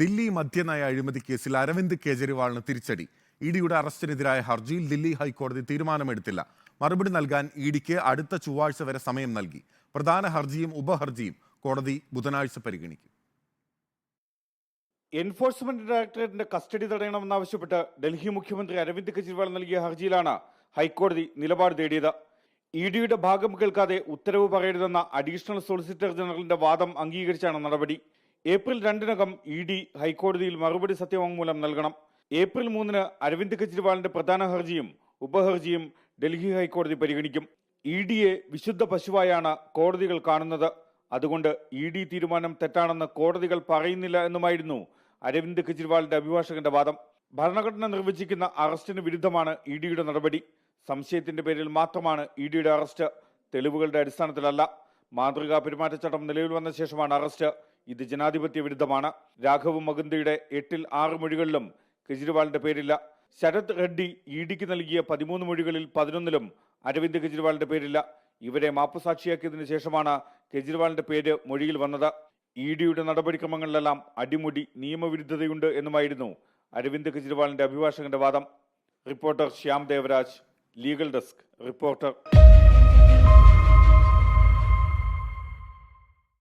ദില്ലി മദ്യനയ അഴിമതി കേസിൽ അരവിന്ദ് കെജ്രിവാളിന് തിരിച്ചടി. ഇഡിയുടെ അറസ്റ്റിനെതിരായ ഹർജിയിൽ ദില്ലി ഹൈക്കോടതി തീരുമാനമെടുത്തില്ല. മറുപടി നൽകാൻ ഇഡിക്ക് അടുത്ത ചൊവ്വാഴ്ച വരെ സമയം നൽകി. പ്രധാന ഹർജിയും ഉപഹർജിയും കോടതി ബുധനാഴ്ച പരിഗണിക്കും. എൻഫോഴ്സ്മെന്റ് ഡയറക്ടറേറ്റിന്റെ കസ്റ്റഡി തടയണമെന്നാവശ്യപ്പെട്ട് ഡൽഹി മുഖ്യമന്ത്രി അരവിന്ദ് കെജ്രിവാൾ നൽകിയ ഹർജിയിലാണ് ഹൈക്കോടതി നിലപാട് തേടിയത്. ഇഡിയുടെ ഭാഗം കേൾക്കാതെ ഉത്തരവ് പറയരുതെന്ന അഡീഷണൽ സോളിസിറ്റർ ജനറലിന്റെ വാദം അംഗീകരിച്ചാണ് നടപടി. ഏപ്രിൽ 2-നകം ഇഡി ഹൈക്കോടതിയിൽ മറുപടി സത്യവാങ്മൂലം നൽകണം. ഏപ്രിൽ 3-ന് അരവിന്ദ് കെജ്രിവാളിന്റെ പ്രധാന ഹർജിയും ഉപഹർജിയും ഡൽഹി ഹൈക്കോടതി പരിഗണിക്കും. ഇഡിയെ വിശുദ്ധ പശുവായാണ് കോടതികൾ കാണുന്നത്. അതുകൊണ്ട് ഇഡി തീരുമാനം തെറ്റാണെന്ന് കോടതികൾ പറയുന്നില്ല എന്നുമായിരുന്നു അരവിന്ദ് കെജ്രിവാളിന്റെ അഭിഭാഷകന്റെ വാദം. ഭരണഘടന നിർവചിക്കുന്ന അറസ്റ്റിന് വിരുദ്ധമാണ് ഇഡിയുടെ നടപടി. സംശയത്തിന്റെ പേരിൽ മാത്രമാണ് ഇഡിയുടെ അറസ്റ്റ്, തെളിവുകളുടെ അടിസ്ഥാനത്തിലല്ല. മാതൃകാ പെരുമാറ്റച്ചട്ടം നിലവിൽ വന്ന ശേഷമാണ് അറസ്റ്റ്. ഇത് ജനാധിപത്യ വിരുദ്ധമാണ്. രാഘവ് മകുന്ദയുടെ 8-ൽ 6 മൊഴികളിലും കെജ്രിവാളിന്റെ പേരില്ല. ശരത് റെഡ്ഡി ഇഡിക്ക് നൽകിയ 13 മൊഴികളിൽ 11-ലും അരവിന്ദ് കെജ്രിവാളിന്റെ പേരില്ല. ഇവരെ മാപ്പുസാക്ഷിയാക്കിയതിനു ശേഷമാണ് കെജ്രിവാളിന്റെ പേര് മൊഴിയിൽ വന്നത്. ഇഡിയുടെ നടപടിക്രമങ്ങളിലെല്ലാം അടിമുടി നിയമവിരുദ്ധതയുണ്ട് എന്നുമായിരുന്നു അരവിന്ദ് കെജ്രിവാളിന്റെ അഭിഭാഷകന്റെ വാദം. Reporter Shyam Devaraj, legal desk, reporter.